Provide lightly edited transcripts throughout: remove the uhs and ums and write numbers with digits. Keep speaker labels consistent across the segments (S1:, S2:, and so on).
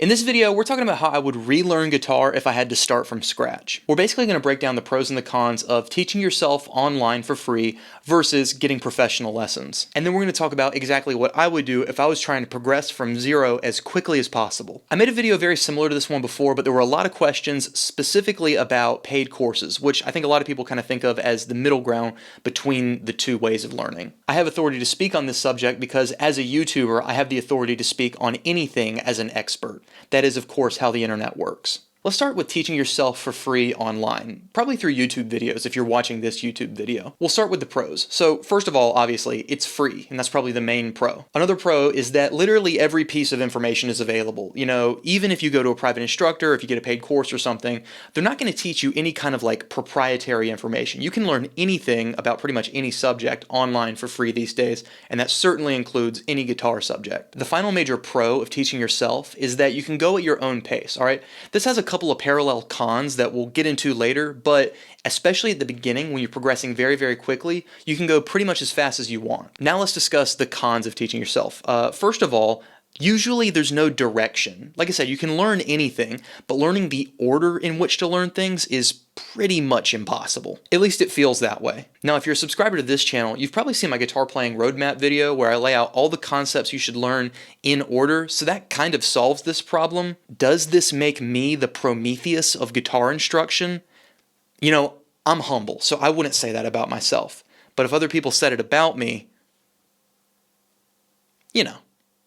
S1: In this video, we're talking about how I would relearn guitar if I had to start from scratch. We're basically going to break down the pros and the cons of teaching yourself online for free versus getting professional lessons. And then we're going to talk about exactly what I would do if I was trying to progress from zero as quickly as possible. I made a video very similar to this one before, but there were a lot of questions specifically about paid courses, which I think a lot of people kind of think of as the middle ground between the two ways of learning. I have authority to speak on this subject because as a YouTuber, I have the authority to speak on anything as an expert. That is, of course, how the internet works. Let's start with teaching yourself for free online, probably through YouTube videos if you're watching this YouTube video. We'll start with the pros. So first of all, obviously, it's free, and that's probably the main pro. Another pro is that literally every piece of information is available. You know, even if you go to a private instructor, if you get a paid course or something, they're not going to teach you any kind of like proprietary information. You can learn anything about pretty much any subject online for free these days, and that certainly includes any guitar subject. The final major pro of teaching yourself is that you can go at your own pace, all right? This has a couple of parallel cons that we'll get into later, but especially at the beginning when you're progressing very, very quickly, you can go pretty much as fast as you want. Now let's discuss the cons of teaching yourself. First of all, usually there's no direction. Like I said, you can learn anything, but learning the order in which to learn things is pretty much impossible. At least it feels that way. Now, if you're a subscriber to this channel, you've probably seen my guitar playing roadmap video where I lay out all the concepts you should learn in order, so that kind of solves this problem. Does this make me the Prometheus of guitar instruction? You know, I'm humble, so I wouldn't say that about myself. But if other people said it about me, you know.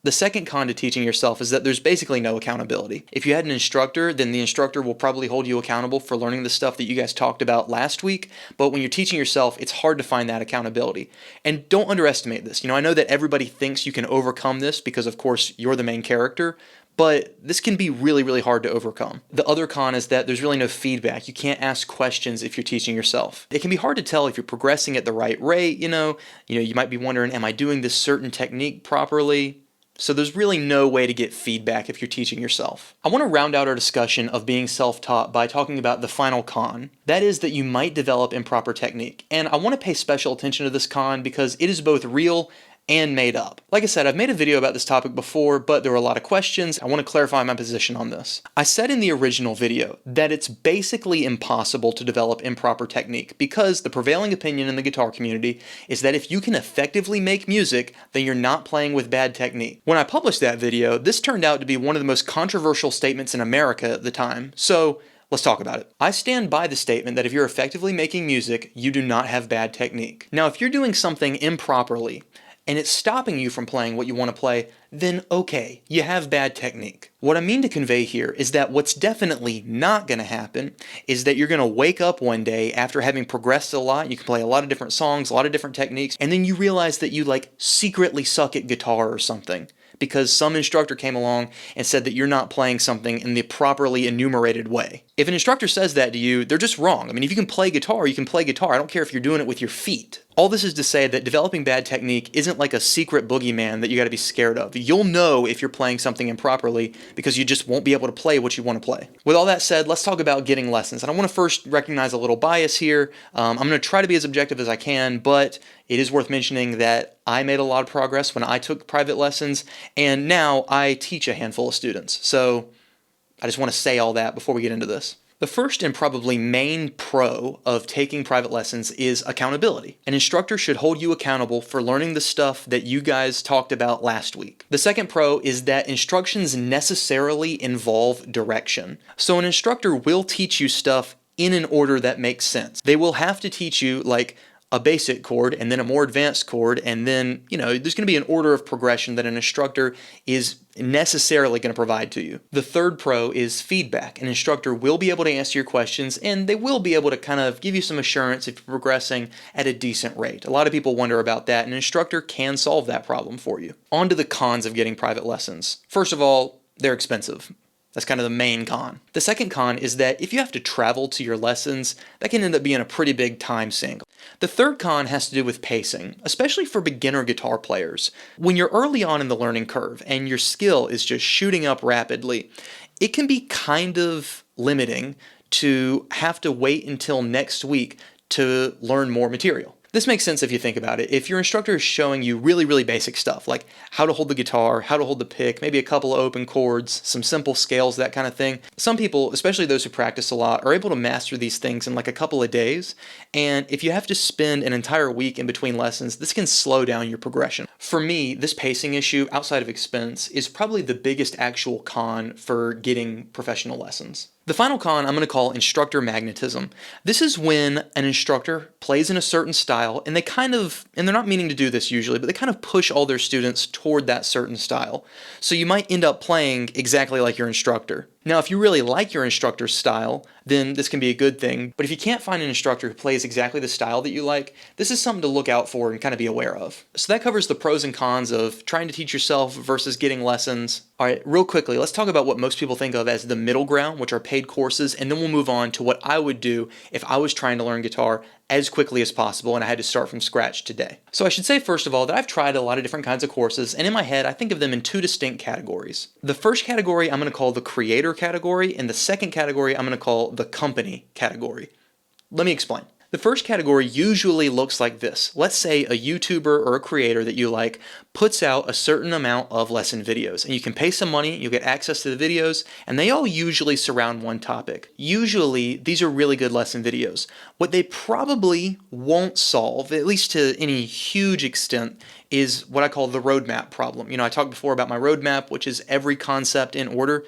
S1: The second con to teaching yourself is that there's basically no accountability. If you had an instructor, then the instructor will probably hold you accountable for learning the stuff that you guys talked about last week, but when you're teaching yourself, it's hard to find that accountability. And don't underestimate this. You know, I know that everybody thinks you can overcome this because, of course, you're the main character, but this can be really, really hard to overcome. The other con is that there's really no feedback. You can't ask questions if you're teaching yourself. It can be hard to tell if you're progressing at the right rate, you know, you might be wondering, am I doing this certain technique properly? So there's really no way to get feedback if you're teaching yourself. I want to round out our discussion of being self-taught by talking about the final con. That is that you might develop improper technique. And I want to pay special attention to this con because it is both real and made up. Like I said, I've made a video about this topic before, but there were a lot of questions. I want to clarify my position on this. I said in the original video that it's basically impossible to develop improper technique because the prevailing opinion in the guitar community is that if you can effectively make music, then you're not playing with bad technique. When I published that video, this turned out to be one of the most controversial statements in America at the time. So let's talk about it. I stand by the statement that if you're effectively making music, you do not have bad technique. Now, if you're doing something improperly, and it's stopping you from playing what you want to play, then okay, you have bad technique. What I mean to convey here is that what's definitely not going to happen is that you're going to wake up one day after having progressed a lot, you can play a lot of different songs, a lot of different techniques, and then you realize that you like secretly suck at guitar or something because some instructor came along and said that you're not playing something in the properly enumerated way. If an instructor says that to you, they're just wrong. I mean, if you can play guitar, you can play guitar. I don't care if you're doing it with your feet. All this is to say that developing bad technique isn't like a secret boogeyman that you got to be scared of. You'll know if you're playing something improperly because you just won't be able to play what you want to play. With all that said, let's talk about getting lessons. And I want to first recognize a little bias here. I'm going to try to be as objective as I can, but it is worth mentioning that I made a lot of progress when I took private lessons, and now I teach a handful of students. So I just want to say all that before we get into this. The first and probably main pro of taking private lessons is accountability. An instructor should hold you accountable for learning the stuff that you guys talked about last week. The second pro is that instructions necessarily involve direction. So an instructor will teach you stuff in an order that makes sense. They will have to teach you like a basic chord and then a more advanced chord, and then, you know, there's going to be an order of progression that an instructor is necessarily going to provide to you. The third pro is feedback. An instructor will be able to answer your questions, and they will be able to kind of give you some assurance if you're progressing at a decent rate. A lot of people wonder about that, and an instructor can solve that problem for you. On to the cons of getting private lessons. First of all, they're expensive. That's kind of the main con. The second con is that if you have to travel to your lessons, that can end up being a pretty big time sink. The third con has to do with pacing, especially for beginner guitar players. When you're early on in the learning curve and your skill is just shooting up rapidly, it can be kind of limiting to have to wait until next week to learn more material. This makes sense if you think about it. If your instructor is showing you really, really basic stuff, like how to hold the guitar, how to hold the pick, maybe a couple of open chords, some simple scales, that kind of thing, some people, especially those who practice a lot, are able to master these things in like a couple of days. And if you have to spend an entire week in between lessons, this can slow down your progression. For me, this pacing issue, outside of expense, is probably the biggest actual con for getting professional lessons. The final con I'm going to call instructor magnetism. This is when an instructor plays in a certain style and they're not meaning to do this usually, but they kind of push all their students toward that certain style. So you might end up playing exactly like your instructor. Now, if you really like your instructor's style, then this can be a good thing. But if you can't find an instructor who plays exactly the style that you like, this is something to look out for and kind of be aware of. So that covers the pros and cons of trying to teach yourself versus getting lessons. All right, real quickly, let's talk about what most people think of as the middle ground, which are paid courses, and then we'll move on to what I would do if I was trying to learn guitar as quickly as possible and I had to start from scratch today. So I should say first of all that I've tried a lot of different kinds of courses, and in my head I think of them in two distinct categories. The first category I'm going to call the creator category, and the second category I'm going to call the company category. Let me explain. The first category usually looks like this. Let's say a YouTuber or a creator that you like puts out a certain amount of lesson videos, and you can pay some money, you'll get access to the videos, and they all usually surround one topic. Usually, these are really good lesson videos. What they probably won't solve, at least to any huge extent, is what I call the roadmap problem. I talked before about my roadmap, which is every concept in order.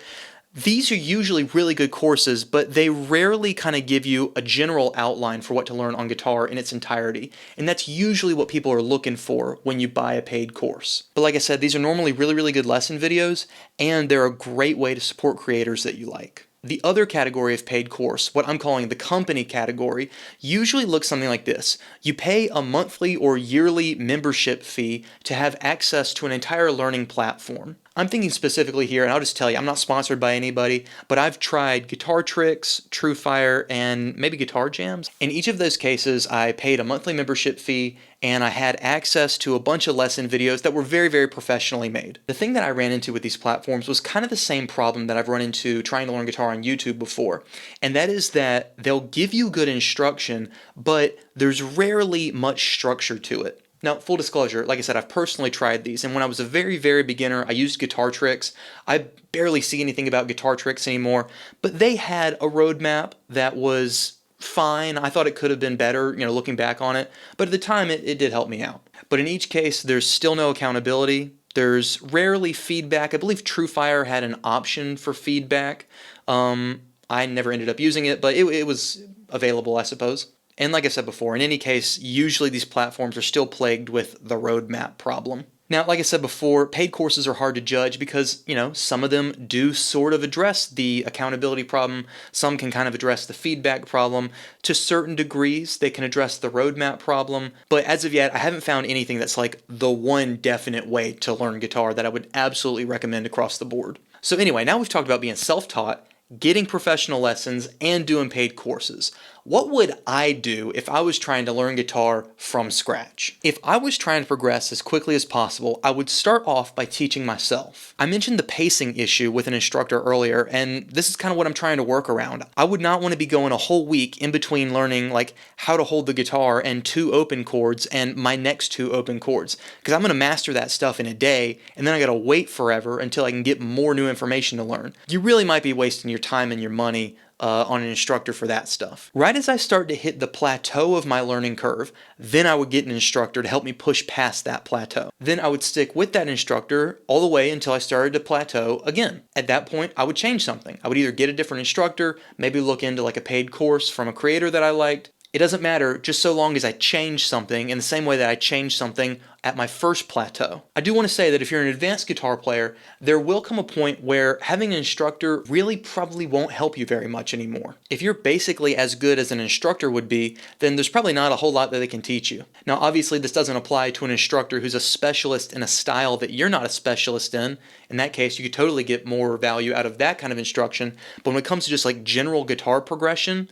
S1: These are usually really good courses, but they rarely kind of give you a general outline for what to learn on guitar in its entirety. And that's usually what people are looking for when you buy a paid course. But like I said, these are normally really, really good lesson videos, and they're a great way to support creators that you like. The other category of paid course, what I'm calling the company category, usually looks something like this. You pay a monthly or yearly membership fee to have access to an entire learning platform. I'm thinking specifically here, and I'll just tell you, I'm not sponsored by anybody, but I've tried Guitar Tricks, TrueFire, and maybe Guitar Jams. In each of those cases, I paid a monthly membership fee, and I had access to a bunch of lesson videos that were very, very professionally made. The thing that I ran into with these platforms was kind of the same problem that I've run into trying to learn guitar on YouTube before, and that is that they'll give you good instruction, but there's rarely much structure to it. Now, full disclosure, like I said, I've personally tried these, and when I was a very, very beginner, I used Guitar Tricks. I barely see anything about Guitar Tricks anymore, but they had a roadmap that was fine. I thought it could have been better, looking back on it, but at the time, it did help me out. But in each case, there's still no accountability. There's rarely feedback. I believe TrueFire had an option for feedback. I never ended up using it, but it was available, I suppose. And like I said before, in any case, usually these platforms are still plagued with the roadmap problem. Now, like I said before, paid courses are hard to judge because, some of them do sort of address the accountability problem. Some can kind of address the feedback problem. To certain degrees, they can address the roadmap problem. But as of yet, I haven't found anything that's like the one definite way to learn guitar that I would absolutely recommend across the board. So anyway, now we've talked about being self-taught, getting professional lessons, and doing paid courses. What would I do if I was trying to learn guitar from scratch? If I was trying to progress as quickly as possible, I would start off by teaching myself. I mentioned the pacing issue with an instructor earlier, and this is kind of what I'm trying to work around. I would not want to be going a whole week in between learning how to hold the guitar and 2 open chords and my next 2 open chords, because I'm going to master that stuff in a day, and then I got to wait forever until I can get more new information to learn. You really might be wasting your time and your money on an instructor for that stuff. Right as I start to hit the plateau of my learning curve, then I would get an instructor to help me push past that plateau. Then I would stick with that instructor all the way until I started to plateau again. At that point, I would change something. I would either get a different instructor, maybe look into a paid course from a creator that I liked. It doesn't matter, just so long as I change something in the same way that I changed something at my first plateau. I do want to say that if you're an advanced guitar player, there will come a point where having an instructor really probably won't help you very much anymore. If you're basically as good as an instructor would be, then there's probably not a whole lot that they can teach you. Now, obviously, this doesn't apply to an instructor who's a specialist in a style that you're not a specialist in. In that case, you could totally get more value out of that kind of instruction. But when it comes to just general guitar progression,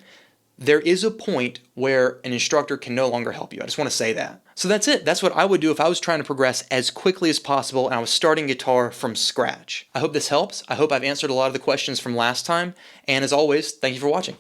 S1: there is a point where an instructor can no longer help you. I just want to say that. So that's it. That's what I would do if I was trying to progress as quickly as possible and I was starting guitar from scratch. I hope this helps. I hope I've answered a lot of the questions from last time. And as always, thank you for watching.